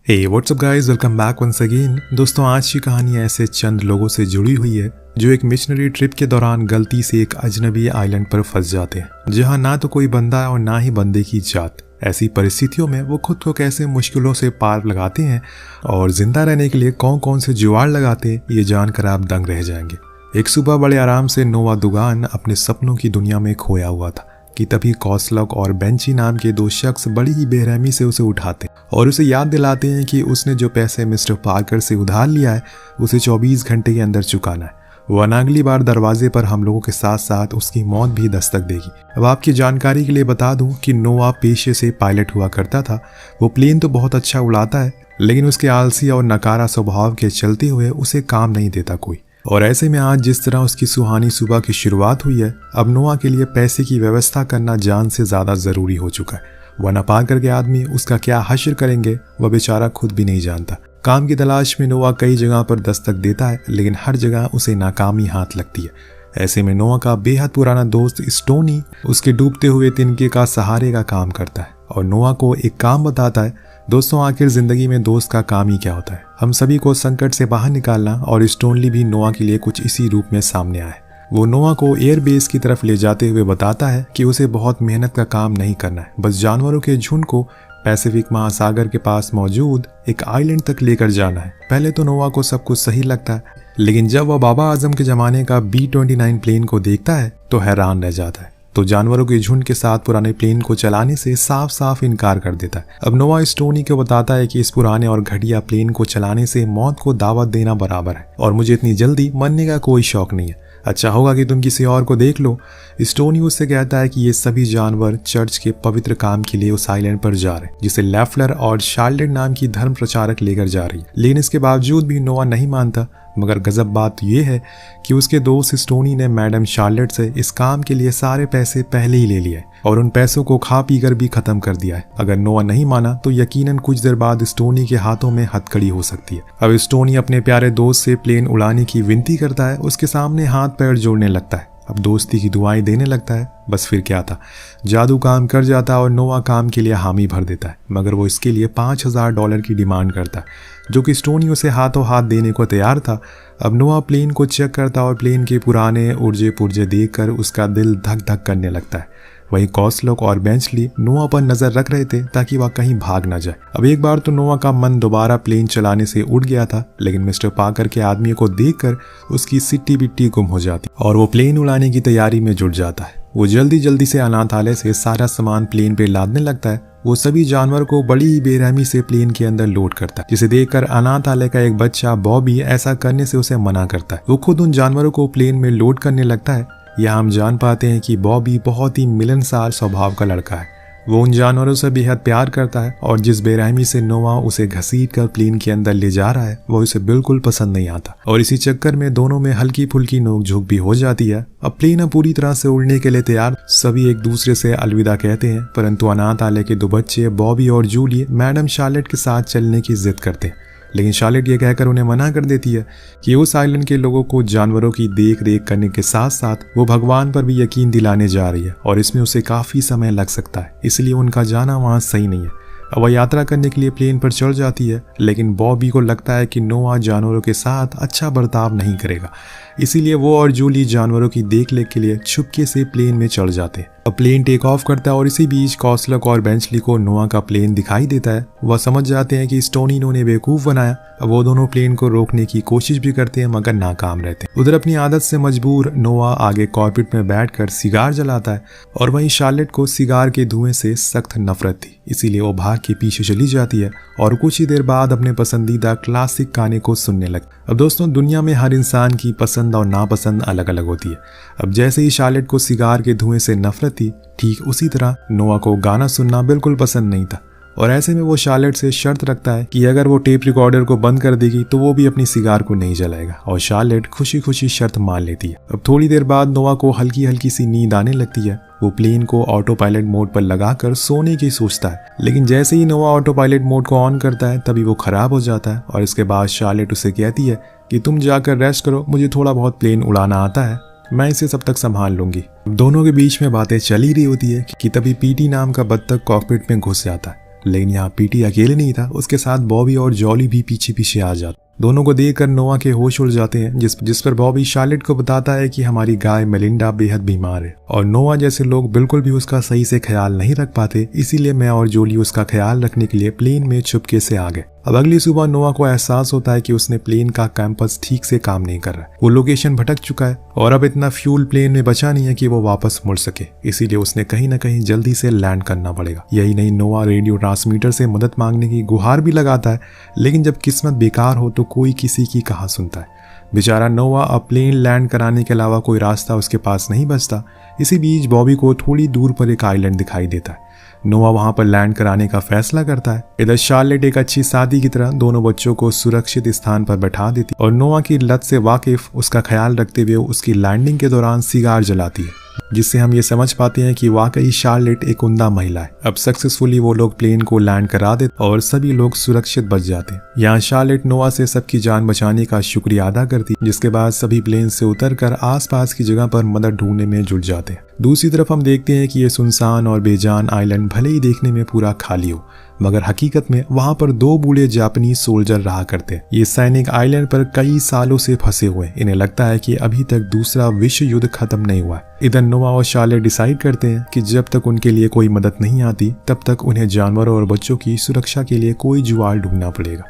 हे what's up guys, welcome back once again. दोस्तों, आज की कहानी ऐसे चंद लोगों से जुड़ी हुई है जो एक मिशनरी ट्रिप के दौरान गलती से एक अजनबी आइलैंड पर फंस जाते हैं जहां ना तो कोई बंदा है और ना ही बंदे की जात। ऐसी परिस्थितियों में वो खुद को कैसे मुश्किलों से पार लगाते हैं और जिंदा रहने के लिए कौन कौन से जुगाड़ लगाते हैं, ये जानकर आप दंग रह जाएंगे। एक सुबह बड़े आराम से नोआ दुगान अपने सपनों की दुनिया में खोया हुआ था कि तभी कौसलक और बेंची नाम के दो शख्स बड़ी ही बेरहमी से उसे उठाते और उसे याद दिलाते हैं कि उसने जो पैसे मिस्टर पार्कर से उधार लिया है उसे 24 घंटे के अंदर चुकाना है, वरना अगली बार दरवाजे पर हम लोगों के साथ साथ उसकी मौत भी दस्तक देगी। अब आपकी जानकारी के लिए बता दूं कि नोआ पेशे से पायलट हुआ करता था। वो प्लेन तो बहुत अच्छा उड़ाता है, लेकिन उसके आलसी और नकारा स्वभाव के चलते हुए उसे काम नहीं देता कोई। और ऐसे में आज जिस तरह उसकी सुहानी सुबह की शुरुआत हुई है, अब नोआ के लिए पैसे की व्यवस्था करना जान से ज़्यादा ज़रूरी हो चुका है, वरना पार्कर के आदमी उसका क्या हश्र करेंगे वह बेचारा खुद भी नहीं जानता। काम की तलाश में नोआ कई जगह पर दस्तक देता है, लेकिन हर जगह उसे नाकामी हाथ लगती है। ऐसे में नोआ का बेहद पुराना दोस्त स्टोनी उसके डूबते हुए तिनके का सहारे का काम करता है और नोआ को एक काम बताता है। दोस्तों, आखिर जिंदगी में दोस्त का काम ही क्या होता है? हम सभी को संकट से बाहर निकालना, और स्टोनली भी नोआ के लिए कुछ इसी रूप में सामने आया है। वो नोआ को एयरबेस की तरफ ले जाते हुए बताता है कि उसे बहुत मेहनत का काम नहीं करना है, बस जानवरों के झुंड को पैसिफिक महासागर के पास मौजूद एक आइलैंड तक लेकर जाना है। पहले तो नोआ को सब कुछ सही लगता है, लेकिन जब वह बाबा आजम के जमाने का B-29 प्लेन को देखता है तो हैरान रह जाता है। तो जानवरों के झुंड के साथ पुराने प्लेन को चलाने से साफ साफ इनकार कर देता है। अब नोआ स्टोनी को बताता है कि इस पुराने और घटिया प्लेन को चलाने से मौत को दावत देना बराबर है और मुझे इतनी जल्दी मरने का कोई शौक नहीं है। अच्छा होगा कि तुम किसी और को देख लो। स्टोनी उससे कहता है कि ये सभी जानवर चर्च के पवित्र काम के लिए उस आइलैंड पर जा रहे हैं, जिसे लेफ्लर और शार्लेट नाम की धर्म प्रचारक लेकर जा रही है। लेकिन इसके बावजूद भी नोआ नहीं मानता। मगर गजब बात यह है कि उसके दोस्त स्टोनी ने मैडम शार्लेट से इस काम के लिए सारे पैसे पहले ही ले लिए और उन पैसों को खा पी कर भी खत्म कर दिया है। अगर नोआ नहीं माना तो यकीनन कुछ देर बाद स्टोनी के हाथों में हथकड़ी हो सकती है। अब स्टोनी अपने प्यारे दोस्त से प्लेन उड़ाने की विनती करता है, उसके सामने हाथ पैर जोड़ने लगता है, अब दोस्ती की दुआएं देने लगता है। बस फिर क्या था, जादू काम कर जाता है और नोआ काम के लिए हामी भर देता है। मगर वो इसके लिए $5000 की डिमांड करता है, जो कि स्टोनी उसे हाथों हाथ देने को तैयार था। अब नोआ प्लेन को चेक करता और प्लेन के पुराने उर्जे पुर्जे देखकर उसका दिल धक धक करने लगता है। वहीं कौसलक और बेंचली नोआ पर नजर रख रहे थे ताकि वह कहीं भाग ना जाए। अब एक बार तो नोआ का मन दोबारा प्लेन चलाने से उड़ गया था, लेकिन मिस्टर पार्कर के आदमी को देखकर उसकी सिट्टी बिट्टी गुम हो जाती और वो प्लेन उड़ाने की तैयारी में जुट जाता है। वो जल्दी जल्दी से अनाथालय से सारा सामान प्लेन पे लादने लगता है। वो सभी जानवर को बड़ी ही बेरहमी से प्लेन के अंदर लोड करता है, जिसे देखकर अनाथालय का एक बच्चा बॉबी ऐसा करने से उसे मना करता है। वो खुद उन जानवरों को प्लेन में लोड करने लगता है। यहाँ हम जान पाते हैं कि बॉबी बहुत ही मिलनसार स्वभाव का लड़का है। वो उन जानवरों से बेहद प्यार करता है और जिस बेरहमी से नोआ उसे घसीट कर प्लेन के अंदर ले जा रहा है वो उसे बिल्कुल पसंद नहीं आता और इसी चक्कर में दोनों में हल्की फुल्की नोकझोंक भी हो जाती है। अब प्लेन पूरी तरह से उड़ने के लिए तैयार, सभी एक दूसरे से अलविदा कहते हैं, परंतु अनाथालय के दो बच्चे बॉबी और जूली मैडम शार्लेट के साथ चलने की जिद करते हैं। लेकिन शार्लेट ये कहकर उन्हें मना कर देती है कि उस आइलैंड के लोगों को जानवरों की देख रेख करने के साथ साथ वो भगवान पर भी यकीन दिलाने जा रही है और इसमें उसे काफ़ी समय लग सकता है, इसलिए उनका जाना वहाँ सही नहीं है। अब वह यात्रा करने के लिए प्लेन पर चढ़ जाती है, लेकिन बॉबी को लगता है कि नोआ जानवरों के साथ अच्छा बर्ताव नहीं करेगा, इसीलिए वो और जूली जानवरों की देखरेख के लिए छुपके से प्लेन में चढ़ जाते हैं। अब प्लेन टेक ऑफ करता है और इसी बीच कौसलक और बेंचली को नोआ का प्लेन दिखाई देता है। वह समझ जाते हैं कि स्टोनी ने बेवकूफ़ बनाया। अब वो दोनों प्लेन को रोकने की कोशिश भी करते हैं, मगर नाकाम रहते हैं। उधर अपनी आदत से मजबूर नोआ आगे कॉकपिट में बैठकर सिगार जलाता है और वहीं शार्लेट को सिगार के धुएं से सख्त नफरत थी, इसीलिए वो भाग के पीछे चली जाती है और कुछ ही देर बाद अपने पसंदीदा क्लासिक गाने को सुनने लगती। अब दोस्तों, दुनिया में हर इंसान की पसंद और नापसंद अलग अलग होती है। अब जैसे ही शार्लेट को सिगार के धुएं से नफरत थी, ठीक उसी तरह नोआ को गाना सुनना बिल्कुल पसंद नहीं था और ऐसे में वो शार्लेट से शर्त रखता है कि अगर वो टेप रिकॉर्डर को बंद कर देगी तो वो भी अपनी सिगार को नहीं जलाएगा और शार्लेट खुशी खुशी शर्त मान लेती है। अब थोड़ी देर बाद नोआ को हल्की हल्की सी नींद आने लगती है। वो प्लेन को ऑटो पायलट मोड पर लगाकर सोने की सोचता है, लेकिन जैसे ही नोआ ऑटो पायलट मोड को ऑन करता है तभी वो खराब हो जाता है और इसके बाद शार्लेट उसे कहती है कि तुम जाकर रेस्ट करो, मुझे थोड़ा बहुत प्लेन उड़ाना आता है, मैं इसे सब तक संभाल लूंगी। दोनों के बीच में बातें चल ही रही होती है कि तभी पीटी नाम का बत्तख कॉकपिट में घुस जाता है। लेकिन यहाँ पीटी अकेले नहीं था, उसके साथ बॉबी और जॉली भी पीछे पीछे आ जाते। दोनों को देखकर नोआ के होश उड़ जाते हैं, जिस पर बॉबी शार्लेट को बताता है कि हमारी गाय मेलिंडा बेहद बीमार है और नोआ जैसे लोग बिल्कुल भी उसका सही से ख्याल नहीं रख पाते, इसीलिए मैं और जोली उसका ख्याल रखने के लिए प्लेन में चुपके से आ गए। अब अगली सुबह नोआ को एहसास होता है कि उसने प्लेन का कैंपस ठीक से काम नहीं कर रहा है, वो लोकेशन भटक चुका है और अब इतना फ्यूल प्लेन में बचा नहीं है कि वो वापस मुड़ सके, इसीलिए उसने कहीं ना कहीं जल्दी से लैंड करना पड़ेगा। यही नहीं, नोआ रेडियो ट्रांसमीटर से मदद मांगने की गुहार भी लगाता है, लेकिन जब किस्मत बेकार हो तो कोई किसी की कहाँ सुनता है। बेचारा नोआ अब प्लेन लैंड कराने के अलावा कोई रास्ता उसके पास नहीं बचता। इसी बीच बॉबी को थोड़ी दूर पर एक आइलैंड दिखाई देता है। नोआ वहां पर लैंड कराने का फैसला करता है। इधर शार्लेट एक अच्छी साथी की तरह दोनों बच्चों को सुरक्षित स्थान पर बैठा देती और नोआ की लत से वाकिफ उसका ख्याल रखते हुए उसकी लैंडिंग के दौरान सिगार जलाती है, जिससे हम ये समझ पाते हैं कि वाकई शार्लेट एक उम्दा महिला है। अब सक्सेसफुली वो लोग प्लेन को लैंड करा देते और सभी लोग सुरक्षित बच जाते हैं। यहाँ शार्लेट नोआ से सबकी जान बचाने का शुक्रिया अदा करती, जिसके बाद सभी प्लेन से उतरकर आसपास की जगह पर मदद ढूंढने में जुट जाते हैं। दूसरी तरफ हम देखते हैं कि ये सुनसान और बेजान आइलैंड भले ही देखने में पूरा खाली हो, मगर हकीकत में वहां पर दो बूढ़े जापानीज सोल्जर रहा करते हैं। ये सैनिक आइलैंड पर कई सालों से फंसे हुए हैं। इन्हें लगता है कि अभी तक दूसरा विश्व युद्ध खत्म नहीं हुआ है। इधर नोआ और शार्लेट डिसाइड करते हैं कि जब तक उनके लिए कोई मदद नहीं आती तब तक उन्हें जानवरों और बच्चों की सुरक्षा के लिए कोई जुगाड़ ढूंढना पड़ेगा।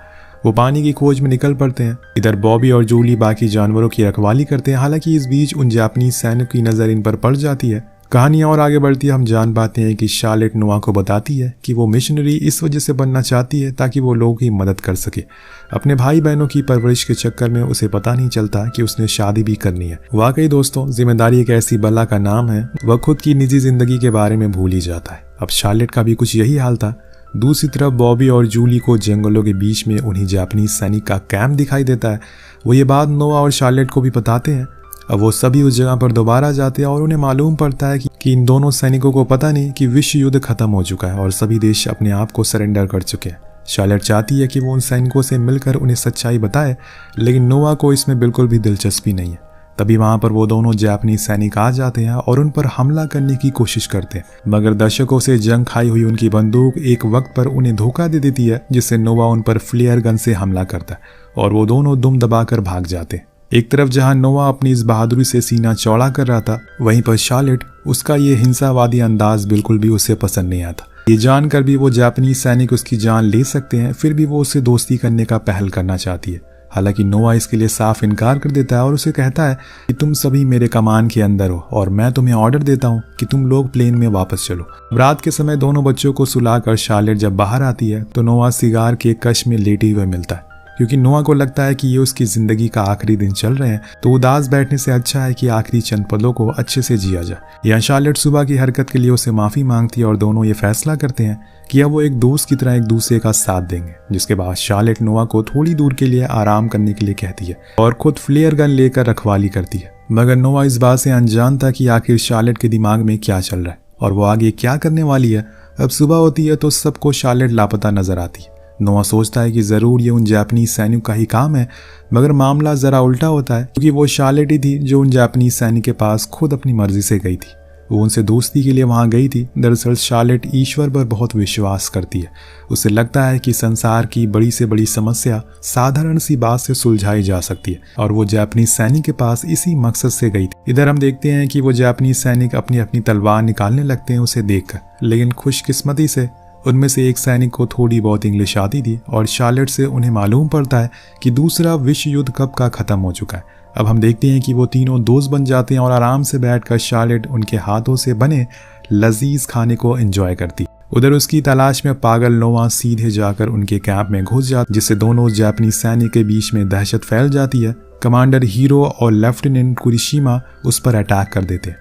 वो पानी की खोज में निकल पड़ते हैं। इधर बॉबी और जूली बाकी जानवरों की रखवाली करते हैं। हालांकि इस बीच उन जापानी सैनिकों की नजर इन पर पड़ जाती है। कहानी और आगे बढ़ती है। हम जान पाते हैं कि शार्लेट नोआ को बताती है कि वो मिशनरी इस वजह से बनना चाहती है ताकि वो लोगों की मदद कर सके। अपने भाई बहनों की परवरिश के चक्कर में उसे पता नहीं चलता कि उसने शादी भी करनी है। वाकई दोस्तों, जिम्मेदारी एक ऐसी बला का नाम है, वह खुद की निजी जिंदगी के बारे में भूल ही जाता है। अब शार्लेट का भी कुछ यही हाल था। दूसरी तरफ बॉबी और जूली को जंगलों के बीच में उन्हीं जापानी सैनिक का कैंप दिखाई देता है। वो ये बात नोआ और शार्लेट को भी बताते हैं। अब वो सभी उस जगह पर दोबारा जाते हैं और उन्हें मालूम पड़ता है कि इन दोनों सैनिकों को पता नहीं कि विश्व युद्ध खत्म हो चुका है और सभी देश अपने आप को सरेंडर कर चुके हैं। शार्लेट चाहती है कि वो उन सैनिकों से मिलकर उन्हें सच्चाई बताए, लेकिन नोआ को इसमें बिल्कुल भी दिलचस्पी नहीं है। तभी वहां पर वो दोनों जापानी सैनिक आ जाते हैं और उन पर हमला करने की कोशिश करते हैं, मगर दर्शकों से जंग खाई हुई उनकी बंदूक एक वक्त पर उन्हें धोखा दे देती है, जिससे नोआ उन पर फ्लेयर गन से हमला करता है और वो दोनों दुम दबाकर भाग जाते हैं। एक तरफ जहां नोआ अपनी इस बहादुरी से सीना चौड़ा कर रहा था, वहीं पर शार्लेट, उसका ये हिंसावादी अंदाज बिल्कुल भी उसे पसंद नहीं आता। ये जानकर भी वो जापानी सैनिक उसकी जान ले सकते हैं, फिर भी वो उससे दोस्ती करने का पहल करना चाहती है। हालांकि नोआ इसके लिए साफ इनकार कर देता है और उसे कहता है कि तुम सभी मेरे कमान के अंदर हो और मैं तुम्हें ऑर्डर देता हूँ कि तुम लोग प्लेन में वापस चलो। रात के समय दोनों बच्चों को सुलाकर शार्लेट जब बाहर आती है तो नोआ सिगार के कश में लेटे हुए मिलता है, क्योंकि नोआ को लगता है कि ये उसकी जिंदगी का आखिरी दिन चल रहे हैं, तो उदास बैठने से अच्छा है कि आखिरी चंद पलों को अच्छे से जिया जाए। यहाँ शार्लेट सुबह की हरकत के लिए उसे माफी मांगती है और दोनों ये फैसला करते हैं कि अब वो एक दोस्त की तरह एक दूसरे का साथ देंगे। जिसके बाद शार्लेट नोआ को थोड़ी दूर के लिए आराम करने के लिए कहती है और खुद फ्लेयर गन लेकर रखवाली करती है, मगर नोआ इस बात से अनजान था कि आखिर शार्लेट के दिमाग में क्या चल रहा है और वो आगे क्या करने वाली है। अब सुबह होती है तो सबको शार्लेट लापता नजर आती है। नोआ सोचता है कि जरूर ये उन जापानी सैनिक का ही काम है, मगर मामला जरा उल्टा होता है, क्योंकि वो शार्लेट ही थी जो उन जापानी सैनिक के पास खुद अपनी मर्जी से गई थी। वो उनसे दोस्ती के लिए वहां गई थी। दरअसल शार्लेट ईश्वर पर बहुत विश्वास करती है। उसे लगता है कि संसार की बड़ी से बड़ी समस्या साधारण सी बात से सुलझाई जा सकती है और वो जापानी सैनिक के पास इसी मकसद से गई थी। इधर हम देखते हैं कि वो जापानी सैनिक अपनी अपनी तलवार निकालने लगते हैं उसे देखकर, लेकिन खुशकिस्मती से उनमें से एक सैनिक को थोड़ी बहुत इंग्लिश आती थी और शार्लेट से उन्हें मालूम पड़ता है कि दूसरा विश्व युद्ध कब का खत्म हो चुका है। अब हम देखते हैं कि वो तीनों दोस्त बन जाते हैं और आराम से बैठकर शार्लेट उनके हाथों से बने लजीज खाने को एंजॉय करती। उधर उसकी तलाश में पागल नोआ सीधे जाकर उनके कैंप में घुस जाता, जिससे दोनों जापानी सैनिक के बीच में दहशत फैल जाती है। कमांडर हीरो और लेफ्टिनेंट कुरिशिमा उस पर अटैक कर देते हैं,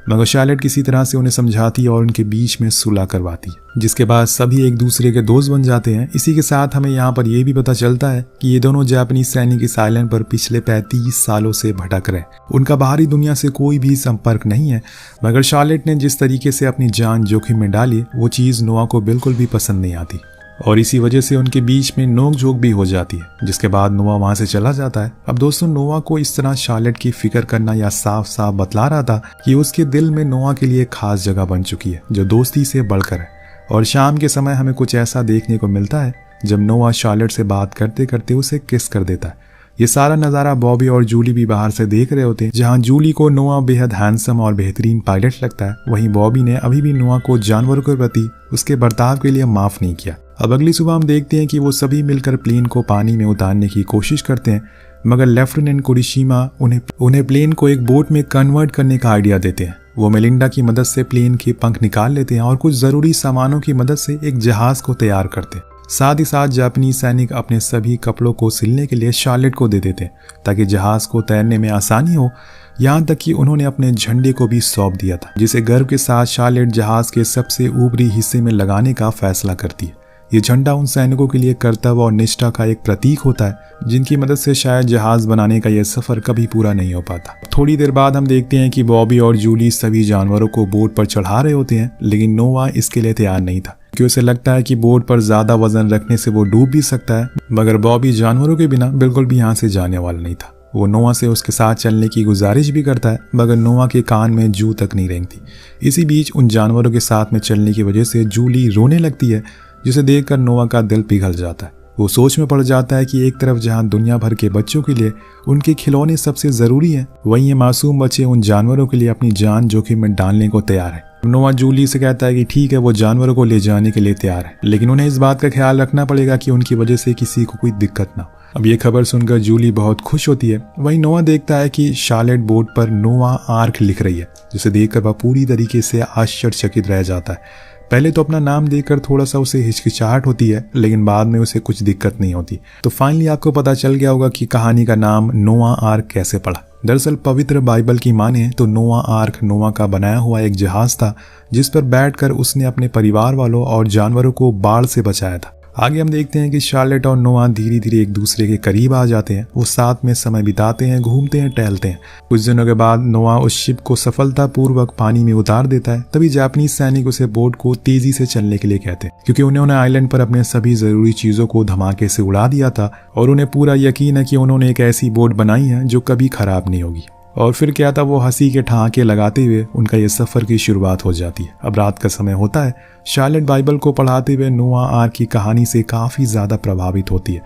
मगर शार्लेट किसी तरह से उन्हें समझाती है और उनके बीच में सुलह करवाती है, जिसके बाद सभी एक दूसरे के दोस्त बन जाते हैं। इसी के साथ हमें यहाँ पर यह भी पता चलता है कि ये दोनों जापानी सैनिक इस आइलैंड पर पिछले 35 सालों से भटक रहे। उनका बाहरी दुनिया से कोई भी संपर्क नहीं है, मगर शार्लेट ने जिस तरीके से अपनी जान जोखिम में डाली, वो चीज़ नोआ को बिल्कुल भी पसंद नहीं आती और इसी वजह से उनके बीच में नोक-झोंक भी हो जाती है, जिसके बाद नोआ वहां से चला जाता है। अब दोस्तों, नोआ को इस तरह शार्लेट की फिक्र करना या साफ साफ बतला रहा था कि उसके दिल में नोआ के लिए खास जगह बन चुकी है जो दोस्ती से बढ़कर है। और शाम के समय हमें कुछ ऐसा देखने को मिलता है जब नोआ शार्लेट से बात करते करते उसे किस कर देता है। ये सारा नज़ारा बॉबी और जूली भी बाहर से देख रहे होते हैं। जहां जूली को नोआ बेहद हैंडसम और बेहतरीन पायलट लगता है, वहीं बॉबी ने अभी भी नोआ को जानवरों के प्रति उसके बर्ताव के लिए माफ नहीं किया। अब अगली सुबह हम देखते हैं कि वो सभी मिलकर प्लेन को पानी में उतारने की कोशिश करते हैं, मगर लेफ्टिनेंट कुरिशिमा उन्हें प्लेन को एक बोट में कन्वर्ट करने का आइडिया देते हैं। वो मेलिंडा की मदद से प्लेन के पंख निकाल लेते हैं और कुछ जरूरी सामानों की मदद से एक जहाज को तैयार करते हैं। साथ ही साथ जापानी सैनिक अपने सभी कपड़ों को सिलने के लिए शार्लेट को दे देते हैं ताकि जहाज को तैरने में आसानी हो। यहाँ तक कि उन्होंने अपने झंडे को भी सौंप दिया था, जिसे गर्व के साथ शार्लेट जहाज के सबसे ऊपरी हिस्से में लगाने का फैसला करती है। ये झंडा उन सैनिकों के लिए कर्तव्य और निष्ठा का एक प्रतीक होता है, जिनकी मदद से शायद जहाज बनाने का यह सफर कभी पूरा नहीं हो पाता। थोड़ी देर बाद हम देखते हैं कि बॉबी और जूली सभी जानवरों को बोट पर चढ़ा रहे होते हैं, लेकिन नोआ इसके लिए तैयार नहीं था क्योंकि उसे लगता है कि बोट पर ज्यादा वजन रखने से वो डूब भी सकता है। मगर बॉबी जानवरों के बिना बिल्कुल भी यहाँ से जाने वाला नहीं था। वो नोआ से उसके साथ चलने की गुजारिश भी करता है, मगर नोआ के कान में जू तक नहीं रेंगती। इसी बीच उन जानवरों के साथ में चलने की वजह से जूली रोने लगती है, जिसे देखकर नोआ का दिल पिघल जाता है। वो सोच में पड़ जाता है कि एक तरफ जहां दुनिया भर के बच्चों के लिए उनके खिलौने सबसे जरूरी हैं, वहीं ये मासूम बच्चे उन जानवरों के लिए अपनी जान जोखिम में डालने को तैयार है। नोआ जूली से कहता है कि ठीक है, वो जानवरों को ले जाने के लिए तैयार है, लेकिन उन्हें इस बात का ख्याल रखना पड़ेगा कि उनकी वजह से किसी को कोई दिक्कत ना हो। अब ये खबर सुनकर जूली बहुत खुश होती है। वहीं नोआ देखता है कि शार्लेट बोर्ड पर नोआ आर्क लिख रही है, जिसे देखकर वह पूरी तरीके से आश्चर्यचकित रह जाता है। पहले तो अपना नाम देखकर थोड़ा सा उसे हिचकिचाहट होती है, लेकिन बाद में उसे कुछ दिक्कत नहीं होती। तो फाइनली आपको पता चल गया होगा कि कहानी का नाम नोआ आर्क कैसे पड़ा। दरअसल पवित्र बाइबल की माने तो नोआ आर्क नोआ का बनाया हुआ एक जहाज था, जिस पर बैठकर उसने अपने परिवार वालों और जानवरों को बाढ़ से बचाया था। आगे हम देखते हैं कि शार्लेट और नोआ धीरे धीरे एक दूसरे के करीब आ जाते हैं। वो साथ में समय बिताते हैं, घूमते हैं, टहलते हैं। कुछ दिनों के बाद नोआ उस शिप को सफलतापूर्वक पानी में उतार देता है। तभी जापानी सैनिक उसे बोट को तेजी से चलने के लिए कहते हैं, क्योंकि उन्होंने आइलैंड पर अपने सभी जरूरी चीजों को धमाके से उड़ा दिया था और उन्हें पूरा यकीन है कि उन्होंने एक ऐसी बोट बनाई है जो कभी खराब नहीं होगी। और फिर क्या था, वो हंसी के ठहाके लगाते हुए उनका ये सफर की शुरुआत हो जाती है। अब रात का समय होता है। शार्लेट बाइबल को पढ़ाते हुए नोआ आर्क की कहानी से काफी ज्यादा प्रभावित होती है।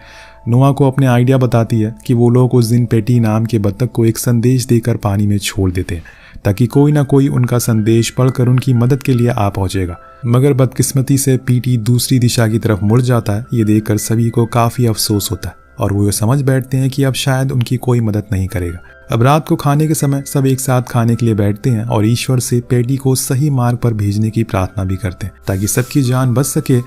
नोआ को अपने आइडिया बताती है कि वो लोग उस दिन पेटी नाम के बत्तख को एक संदेश देकर पानी में छोड़ देते हैं, ताकि कोई ना कोई उनका संदेश पढ़कर उनकी मदद के लिए आ पहुंचेगा। मगर बदकिस्मती से पीटी दूसरी दिशा की तरफ मुड़ जाता है। ये देखकर सभी को काफी अफसोस होता है और वो ये समझ बैठते हैं कि अब शायद उनकी कोई मदद नहीं करेगा। अब रात को खाने के समय सब एक साथ खाने के लिए बैठते हैं और ईश्वर से पेटी को सही मार्ग पर भेजने की प्रार्थना भी करते हैं ताकि सबकी जान बच सके।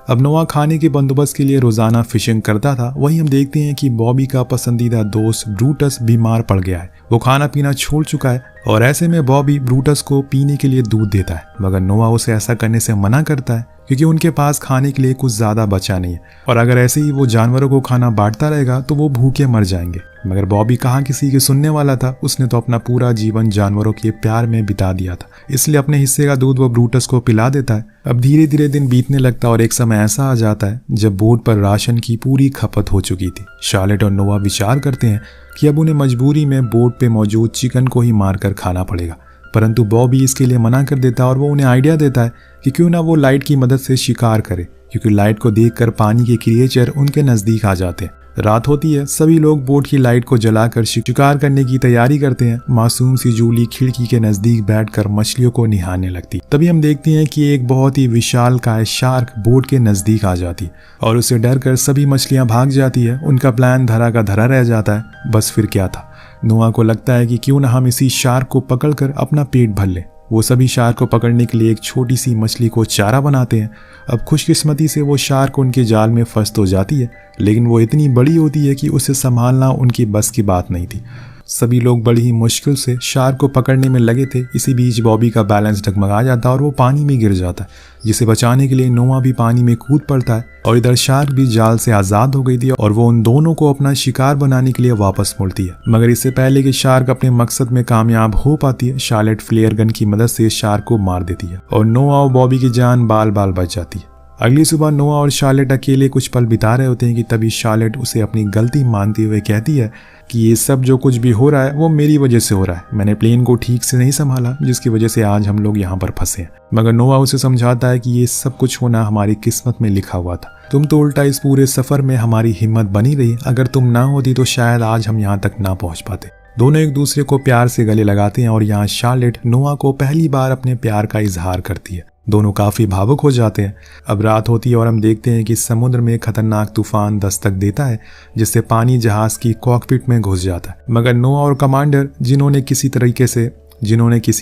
अब नोआ खाने के बंदोबस्त के लिए रोजाना फिशिंग करता था। वहीं हम देखते हैं कि बॉबी का पसंदीदा दोस्त ब्रूटस बीमार पड़ गया है। वो खाना पीना छोड़ चुका है और ऐसे में बॉबी ब्रूटस को पीने के लिए दूध देता है, मगर नोआ उसे ऐसा करने से मना करता है क्योंकि उनके पास खाने के लिए कुछ ज्यादा बचा नहीं है और अगर ऐसे ही वो जानवरों को खाना बांटता रहेगा तो वो भूखे मर जाएंगे। मगर बॉबी कहाँ किसी के सुनने वाला था। उसने तो अपना पूरा जीवन जानवरों के प्यार में बिता दिया था, इसलिए अपने हिस्से का दूध वो ब्रूटस को पिला देता है। अब धीरे धीरे दिन बीतने लगता और एक समय ऐसा आ जाता है जब बोट पर राशन की पूरी खपत हो चुकी थी। शार्लेट और नोआ विचार करते हैं कि अब उन्हें मजबूरी में बोट पे मौजूद चिकन को ही मारकर खाना पड़ेगा, परंतु बॉबी इसके लिए मना कर देता है और वो उन्हें आइडिया देता है कि क्यों ना वो लाइट की मदद से शिकार करे, क्योंकि लाइट को देखकर पानी के क्रिएचर उनके नजदीक आ जाते हैं। रात होती है। सभी लोग बोट की लाइट को जलाकर शिकार करने की तैयारी करते हैं। मासूम सी जूली खिड़की के नजदीक बैठकर मछलियों को निहारने लगती। तभी हम देखते हैं कि एक बहुत ही विशालकाय शार्क बोट के नजदीक आ जाती और उसे डर कर सभी मछलियां भाग जाती है। उनका प्लान धरा का धरा रह जाता है। बस फिर क्या था, नोआ को लगता है कि क्यों ना हम इसी शार्क को पकड़कर अपना पेट भर लें। वो सभी शार्क को पकड़ने के लिए एक छोटी सी मछली को चारा बनाते हैं। अब खुशकिस्मती से वो शार्क उनके जाल में फंस तो जाती है, लेकिन वो इतनी बड़ी होती है कि उसे संभालना उनकी बस की बात नहीं थी। सभी लोग बड़ी ही मुश्किल से शार्क को पकड़ने में लगे थे। इसी बीच बॉबी का बैलेंस डगमगा जाता है और वो पानी में गिर जाता है, जिसे बचाने के लिए नोआ भी पानी में कूद पड़ता है और इधर शार्क भी जाल से आजाद हो गई थी और वो उन दोनों को अपना शिकार बनाने के लिए वापस मुड़ती है। मगर इससे पहले कि शार्क अपने मकसद में कामयाब हो पाती है, शार्लेट फ्लेयर गन की मदद से शार्क को मार देती है और नोआ और बॉबी की जान बाल बाल बच जाती है। अगली सुबह नोआ और शार्लेट अकेले कुछ पल बिता रहे होते हैं कि तभी शार्लेट उसे अपनी गलती मानते हुए कहती है कि ये सब जो कुछ भी हो रहा है वो मेरी वजह से हो रहा है। मैंने प्लेन को ठीक से नहीं संभाला, जिसकी वजह से आज हम लोग यहाँ पर फंसे हैं। मगर नोआ उसे समझाता है कि ये सब कुछ होना हमारी किस्मत में लिखा हुआ था। तुम तो उल्टा इस पूरे सफर में हमारी हिम्मत बनी रही। अगर तुम ना होती तो शायद आज हम यहाँ तक ना पहुँच पाते। दोनों एक दूसरे को प्यार से गले लगाते हैं और यहाँ शार्लेट नोआ को पहली बार अपने प्यार का इजहार करती है। दोनों काफी भावुक हो जाते हैं। अब रात होती है और हम देखते हैं कि समुद्र में खतरनाक तूफान दस्तक देता है, जिससे पानी जहाज की कॉकपिट में घुस जाता है। मगर नोआ और कमांडर जिन्होंने किसी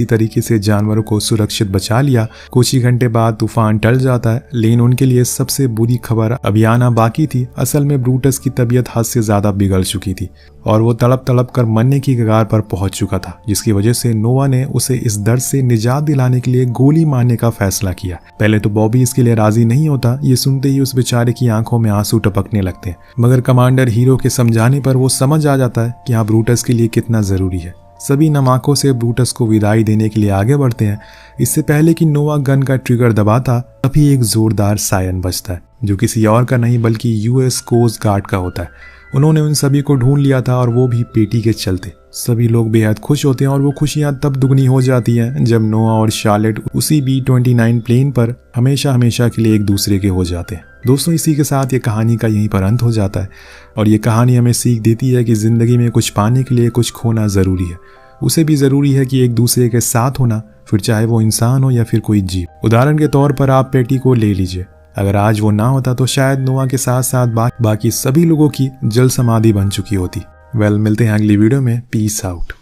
तरीके से जानवरों को सुरक्षित बचा लिया, कुछ ही घंटे बाद तूफान टल जाता है। लेकिन उनके लिए सबसे बुरी खबर अभी आना बाकी थी। असल में ब्रूटस की तबीयत हद से ज्यादा बिगड़ चुकी थी और वो तड़प तड़प कर मरने की कगार पर पहुंच चुका था, जिसकी वजह से नोआ ने उसे इस दर्द से निजात दिलाने के लिए गोली मारने का फैसला किया। पहले तो बॉबी इसके लिए राजी नहीं होता। ये सुनते ही उस बेचारे की आंखों में आंसू टपकने लगते हैं। मगर कमांडर हीरो के समझाने पर वो समझ आ जाता है कि हाँ, ब्रूटस के लिए कितना जरूरी है। सभी नमाकों से ब्रूटस को विदाई देने के लिए आगे बढ़ते हैं। इससे पहले कि नोआ गन का ट्रिगर दबाता, तभी एक जोरदार सायरन बजता है, जो किसी और का नहीं बल्कि यूएस कोस्ट गार्ड का होता है। उन्होंने उन सभी को ढूंढ लिया था और वो भी पेटी के चलते। सभी लोग बेहद खुश होते हैं और वो खुशियां तब दुगनी हो जाती हैं जब नोआ और शार्लेट उसी B-29 प्लेन पर हमेशा के लिए एक दूसरे के हो जाते हैं। दोस्तों, इसी के साथ ये कहानी का यहीं पर अंत हो जाता है और ये कहानी हमें सीख देती है कि जिंदगी में कुछ पाने के लिए कुछ खोना ज़रूरी है। उसे भी ज़रूरी है कि एक दूसरे के साथ होना, फिर चाहे वो इंसान हो या फिर कोई जीव। उदाहरण के तौर पर आप पेटी को ले लीजिए। अगर आज वो ना होता तो शायद नोआ के साथ साथ बाकी सभी लोगों की जल समाधि बन चुकी होती। मिलते हैं अगली वीडियो में। Peace out.